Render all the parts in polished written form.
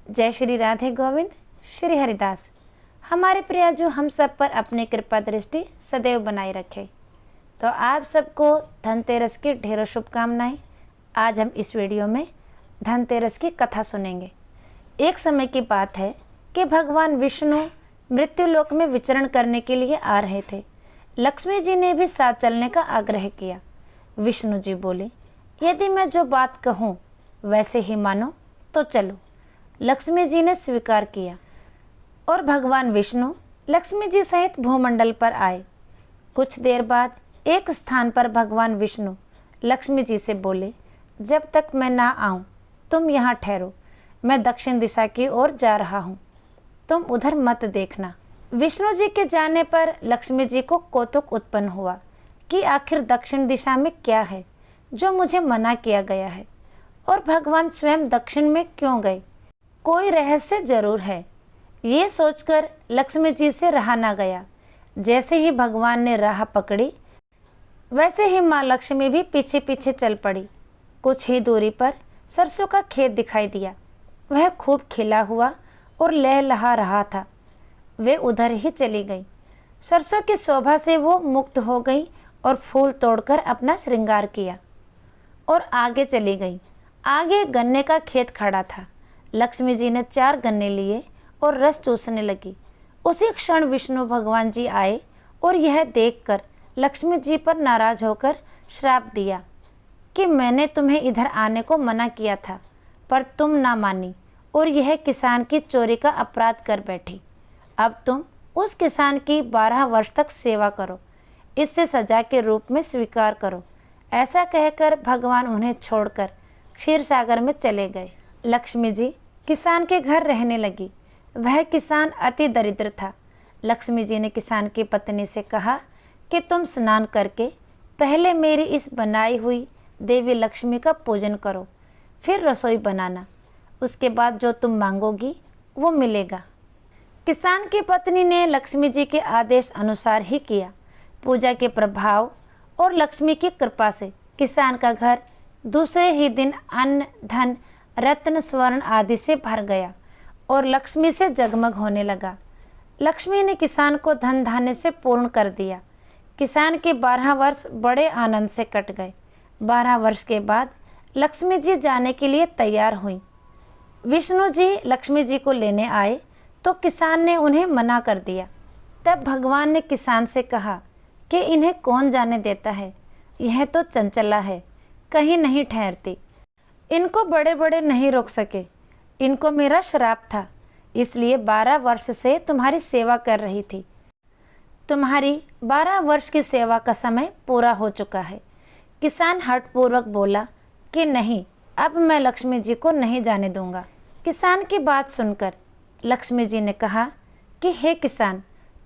जय श्री राधे गोविंद श्री हरिदास। हमारे प्रियाजू हम सब पर अपनी कृपा दृष्टि सदैव बनाए रखे। तो आप सबको धनतेरस की ढेरों शुभकामनाएं। आज हम इस वीडियो में धनतेरस की कथा सुनेंगे। एक समय की बात है कि भगवान विष्णु मृत्युलोक में विचरण करने के लिए आ रहे थे। लक्ष्मी जी ने भी साथ चलने का आग्रह किया। विष्णु जी बोले, यदि मैं जो बात कहूँ वैसे ही मानो तो चलो। लक्ष्मी जी ने स्वीकार किया और भगवान विष्णु लक्ष्मी जी सहित भूमंडल पर आए। कुछ देर बाद एक स्थान पर भगवान विष्णु लक्ष्मी जी से बोले, जब तक मैं ना आऊं तुम यहाँ ठहरो, मैं दक्षिण दिशा की ओर जा रहा हूँ, तुम उधर मत देखना। विष्णु जी के जाने पर लक्ष्मी जी को कौतुक उत्पन्न हुआ कि आखिर दक्षिण दिशा में क्या है जो मुझे मना किया गया है, और भगवान स्वयं दक्षिण में क्यों गए, कोई रहस्य जरूर है। ये सोचकर लक्ष्मी जी से रहा ना गया। जैसे ही भगवान ने राह पकड़ी वैसे ही माँ लक्ष्मी भी पीछे पीछे चल पड़ी। कुछ ही दूरी पर सरसों का खेत दिखाई दिया। वह खूब खिला हुआ और लहलहा रहा था। वे उधर ही चली गई। सरसों की शोभा से वो मुक्त हो गई और फूल तोड़कर अपना श्रृंगार किया और आगे चली गई। आगे गन्ने का खेत खड़ा था। लक्ष्मी जी ने 4 गन्ने लिए और रस चूसने लगी। उसी क्षण विष्णु भगवान जी आए और यह देखकर लक्ष्मी जी पर नाराज होकर श्राप दिया कि मैंने तुम्हें इधर आने को मना किया था, पर तुम ना मानी और यह किसान की चोरी का अपराध कर बैठी। अब तुम उस किसान की 12 वर्ष तक सेवा करो, इससे सजा के रूप में स्वीकार करो। ऐसा कहकर भगवान उन्हें छोड़कर क्षीर सागर में चले गए। लक्ष्मी जी किसान के घर रहने लगी। वह किसान अति दरिद्र था। लक्ष्मी जी ने किसान की पत्नी से कहा कि तुम स्नान करके पहले मेरी इस बनाई हुई देवी लक्ष्मी का पूजन करो, फिर रसोई बनाना। उसके बाद जो तुम मांगोगी वो मिलेगा। किसान की पत्नी ने लक्ष्मी जी के आदेश अनुसार ही किया। पूजा के प्रभाव और लक्ष्मी की कृपा से किसान का घर दूसरे ही दिन अन्न, धन, रत्न, स्वर्ण आदि से भर गया और लक्ष्मी से जगमग होने लगा। लक्ष्मी ने किसान को धन धान्य से पूर्ण कर दिया। किसान के 12 वर्ष बड़े आनंद से कट गए। 12 वर्ष के बाद लक्ष्मी जी जाने के लिए तैयार हुई। विष्णु जी लक्ष्मी जी को लेने आए तो किसान ने उन्हें मना कर दिया। तब भगवान ने किसान से कहा कि इन्हें कौन जाने देता है, यह तो चंचला है, कहीं नहीं ठहरती। इनको बड़े बड़े नहीं रोक सके। इनको मेरा श्राप था, इसलिए 12 वर्ष से तुम्हारी सेवा कर रही थी। तुम्हारी 12 वर्ष की सेवा का समय पूरा हो चुका है। किसान हठपूर्वक बोला कि नहीं, अब मैं लक्ष्मी जी को नहीं जाने दूंगा। किसान की बात सुनकर लक्ष्मी जी ने कहा कि हे किसान,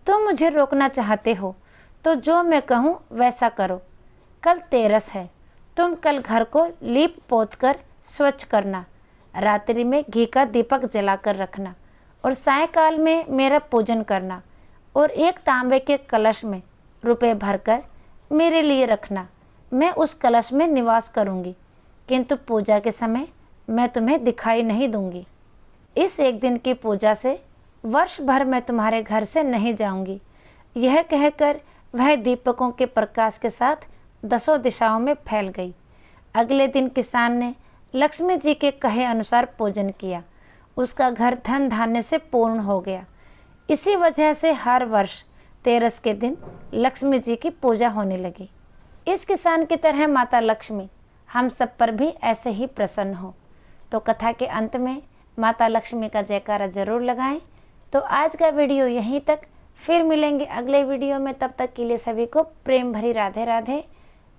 तुम मुझे रोकना चाहते हो तो जो मैं कहूँ वैसा करो। कल तेरस है, तुम कल घर को लीप पोत कर स्वच्छ करना, रात्रि में घी का दीपक जलाकर रखना और सायंकाल में मेरा पूजन करना और एक तांबे के कलश में रुपए भरकर मेरे लिए रखना। मैं उस कलश में निवास करूंगी, किंतु पूजा के समय मैं तुम्हें दिखाई नहीं दूंगी। इस एक दिन की पूजा से वर्ष भर मैं तुम्हारे घर से नहीं जाऊंगी। यह कहकर वह दीपकों के प्रकाश के साथ 10 दिशाओं में फैल गई। अगले दिन किसान ने लक्ष्मी जी के कहे अनुसार पूजन किया। उसका घर धन धान्य से पूर्ण हो गया। इसी वजह से हर वर्ष तेरस के दिन लक्ष्मी जी की पूजा होने लगी। इस किसान की तरह माता लक्ष्मी हम सब पर भी ऐसे ही प्रसन्न हो। तो कथा के अंत में माता लक्ष्मी का जयकारा जरूर लगाएं। तो आज का वीडियो यहीं तक, फिर मिलेंगे अगले वीडियो में। तब तक के लिए सभी को प्रेम भरी राधे राधे।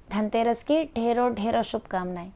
धनतेरस की ढेरों ढेरों शुभकामनाएं।